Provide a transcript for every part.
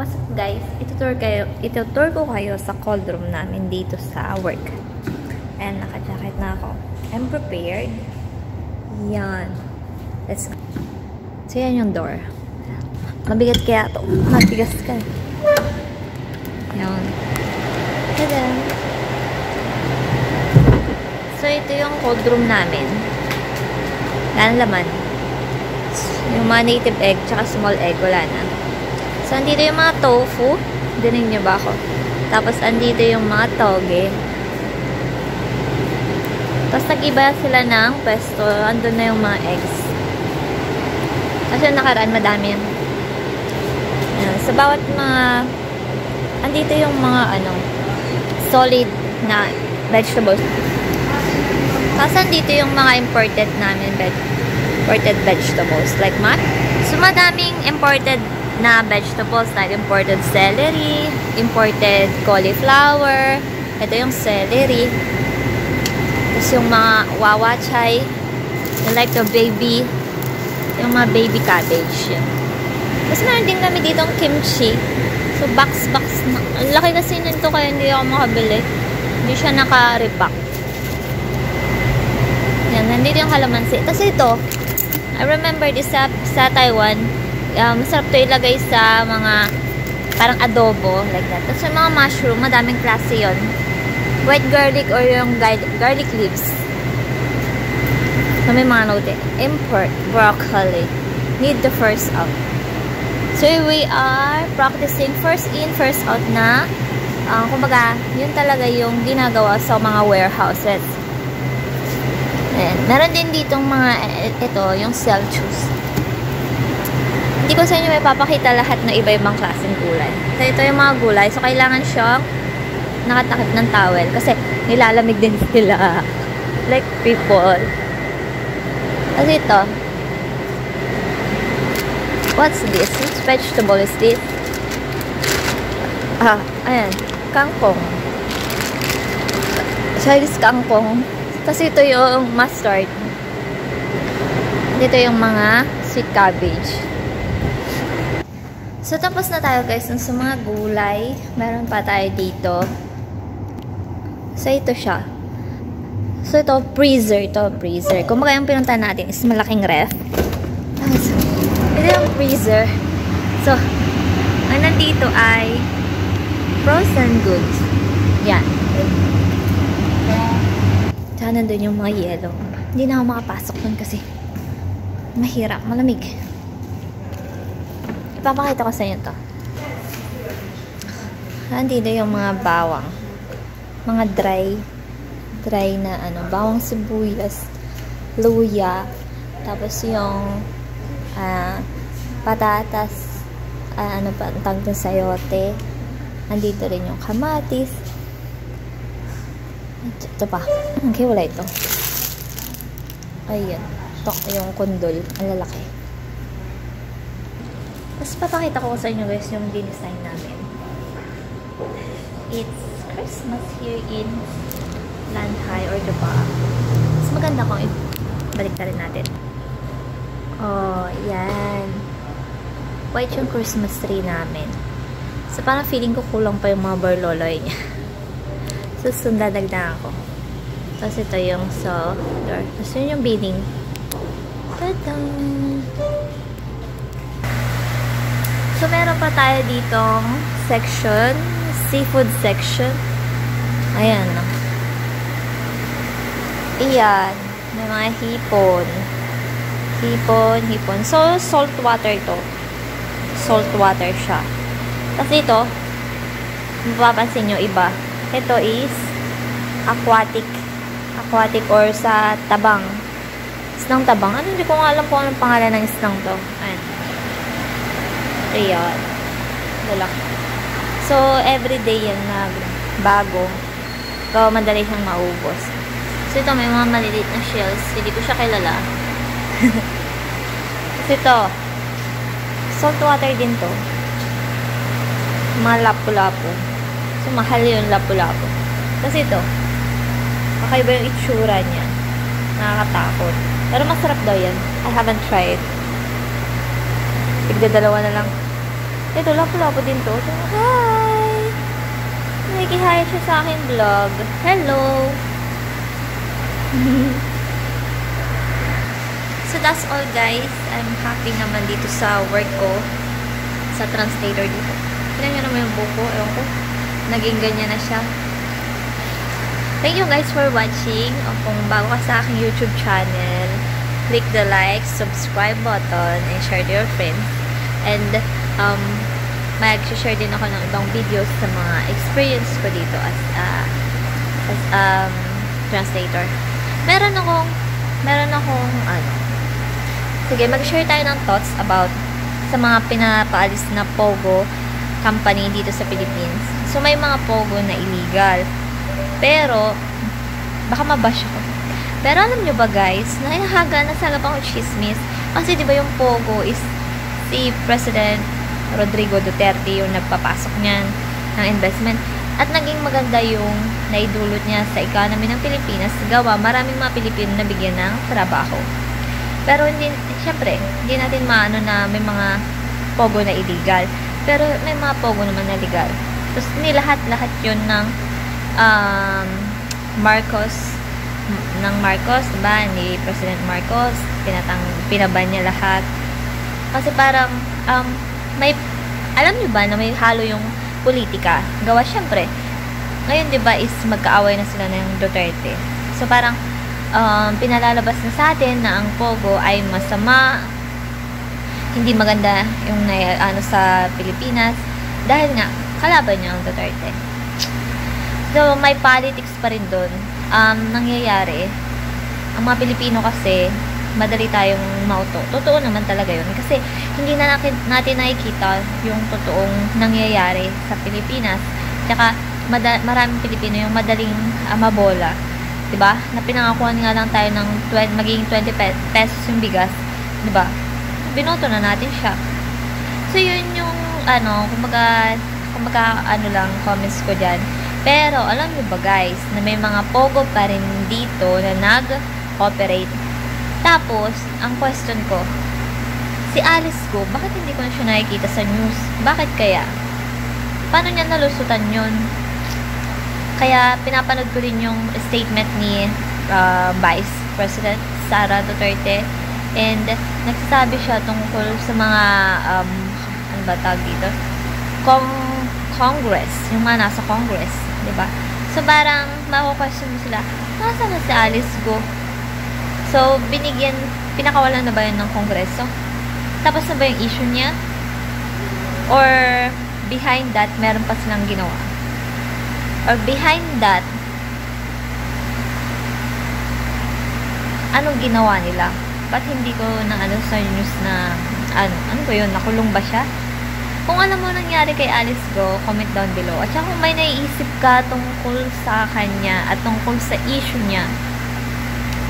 What's up guys? Itutour ko kayo sa cold room namin dito sa work. And naka-jacket na ako. I'm prepared. Yan. Let's go. So yan yung door. Mabigat kaya to. Matigas ka. Yan. Tada! So ito yung cold room namin. Yan laman. Yung mga native egg tsaka small egg wala na. So, andito yung mga tofu. Dinig niyo ba ako? Tapos, andito yung mga toge. Tapos, nag-iba sila ng pwesto. Andun na yung mga eggs. Kasi nakaraan, madami yan. Ayan. Sa bawat mga... Andito yung mga, solid na vegetables. Tapos, andito yung mga imported namin imported vegetables. Like, so, madaming imported na vegetables like imported celery, imported cauliflower, ito yung celery, tapos yung mga wawachay, like the baby, yung mga baby cabbage. Tapos meron din kami ditong kimchi. So box na. Ang laki kasi nito kaya hindi ako makabili. Hindi siya naka-repack. Yan, nandito yung kalamansi. Tapos ito, I remember this sa Taiwan, masarap to ilagay sa mga parang adobo, like that. Tapos yung mga mushroom, madaming klase yun. White garlic or yung garlic leaves. So may mga note. Import broccoli. Need the first out. So we are practicing first in, first out na. Kumbaga, yun talaga yung ginagawa sa mga warehouses. Ayan. Meron din ditong mga, ito, yung Celsius. Hindi ko sa inyo may papakita lahat na iba-ibang klaseng gulay. So, ito yung mga gulay. So, kailangan siyang nakatakip ng towel. Kasi, nilalamig din sila. Like people. Kasi ito. What's this? Which vegetable is this? Ayan. Kangkong. Chinese kangkong. Kasi ito yung mustard. Dito yung mga sweet cabbage. So, tapos na tayo guys sa mga gulay. Meron pa tayo dito. So, ito siya. So, ito, freezer. Ito, freezer. Kung mga yung pinunta natin is malaking ref. So, ito yung freezer. So, ang nandito ay frozen goods. Yan. Tsaka nandun yung mga yellow. Hindi na ako makapasok dun kasi mahirap, malamig. Ipapakita ko sa inyo to. Andito yung mga bawang. Mga dry na bawang sibuyas, luya, tapos yung patatas, ang tawag ng sayote. Andito rin yung kamatis. Ito pa. Okay, wala ito. Ayan. Ito yung kundol. Ang lalaki. Tapos papakita ko sa inyo guys yung dinesign namin. It's Christmas here in Lanhai or Dubai. Mas maganda kung balik na rin natin. Oh, yan. White yung Christmas tree namin. So parang feeling ko kulang pa yung mga barloloy niya. So sundadagdagan ko. Tapos ito yung door. Tapos yun yung bidding. Ta-dang! So, meron pa tayo ditong section, seafood section. Ayan, no? Ayan. May mga hipon. Hipon. So, salt water ito. Salt water siya. Tapos ito, mapapansin nyo iba. Ito is aquatic. Aquatic or sa tabang. Isnang tabang. Hindi ko nga alam kung anong pangalan ng isnang to. Ayan. Ayan. Lalaki. So, everyday yan na bago. So, madali siyang maubos. So, ito may mga maliliit na shells. Hindi ko siya kilala. So, ito. Salt water din to. Mga lapu-lapu. So, mahal yung lapu-lapu. Kasi ito. Kakaiba yung itsura niya. Nakakatakot. Pero masarap daw yan. I haven't tried. Tigda-dalawa na lang. Ito, lapo-lapo din to. So, hi! Nakikihay siya sa aking vlog. Hello! So, that's all guys. I'm happy naman dito sa work ko. Sa translator dito. Tignan nyo naman yung buko. Ewan ko. Naging ganyan na siya. Thank you guys for watching. O kung bago ka sa aking YouTube channel, click the like, subscribe button, and share to your friends. And, mag-share din ako ng ibang videos sa mga experience ko dito as translator. Meron akong sige, mag-share tayo ng thoughts about sa mga pinapaalis na Pogo company dito sa Philippines. So, may mga Pogo na illegal. Pero, baka mabash ako. Pero alam nyo ba guys, nasagap ako chismis. Kasi di ba yung Pogo is si President Rodrigo Duterte yung nagpapasok niyan ng investment. At naging maganda yung naidulot niya sa economy ng Pilipinas. Gawa, maraming mga Pilipino na bigyan ng trabaho. Pero syempre, hindi natin maano na may mga Pogo na illegal. Pero may mga Pogo naman na legal. Tapos nilahat-lahat yun ng Marcos, diba? Ni President Marcos, pinaban niya lahat. Kasi parang, alam niyo ba na may halo yung politika? Gawa, syempre, ngayon diba is magkaaway na sila ng Duterte. So parang, pinalalabas na sa atin na ang Pogo ay masama, hindi maganda yung sa Pilipinas, dahil nga, kalaban niya ang Duterte. So, may politics pa rin doon. Nangyayari, ang mga Pilipino kasi, madali tayong mauto. Totoo naman talaga yun. Kasi, hindi na natin nakikita yung totoong nangyayari sa Pilipinas. Tsaka, maraming Pilipino yung madaling mabola. Diba? Na pinangakuhan nga lang tayo ng magiging 20 pesos yung bigas. Diba? Binoto na natin siya. So, yun yung, kumbaga lang, comments ko dyan. Pero, alam niyo ba guys, na may mga Pogo pa rin dito na nag-operate. Tapos, ang question ko, si Alice Go, bakit hindi ko na siya nakikita sa news? Bakit kaya? Paano niya nalusutan yun? Kaya, pinapanood ko rin yung statement ni Vice President Sara Duterte. And, nagsasabi siya tungkol sa mga, ano ba tawag dito? Congress. Yung mga nasa Congress. Diba? So, parang, mako-question mo sila, nasaan na si Alice Go? So, pinakawalan na ba yun ng Kongreso? Tapos na ba yung issue niya? Or, behind that, meron pa silang ginawa? Or behind that, anong ginawa nila? Ba't hindi ko sa news na, ano ba yun? Nakulong ba siya? Kung alam mo nangyari kay Alice Go, comment down below. At saka kung may naiisip ka tungkol sa kanya at tungkol sa issue niya,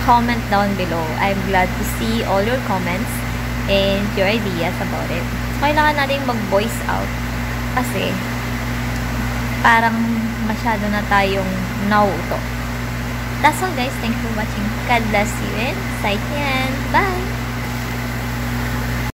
comment down below. I'm glad to see all your comments and your ideas about it. So, kailangan natin mag-voice out kasi parang masyado na tayong nauuto. That's all guys. Thank you for watching. God bless you and Saiyan. Bye!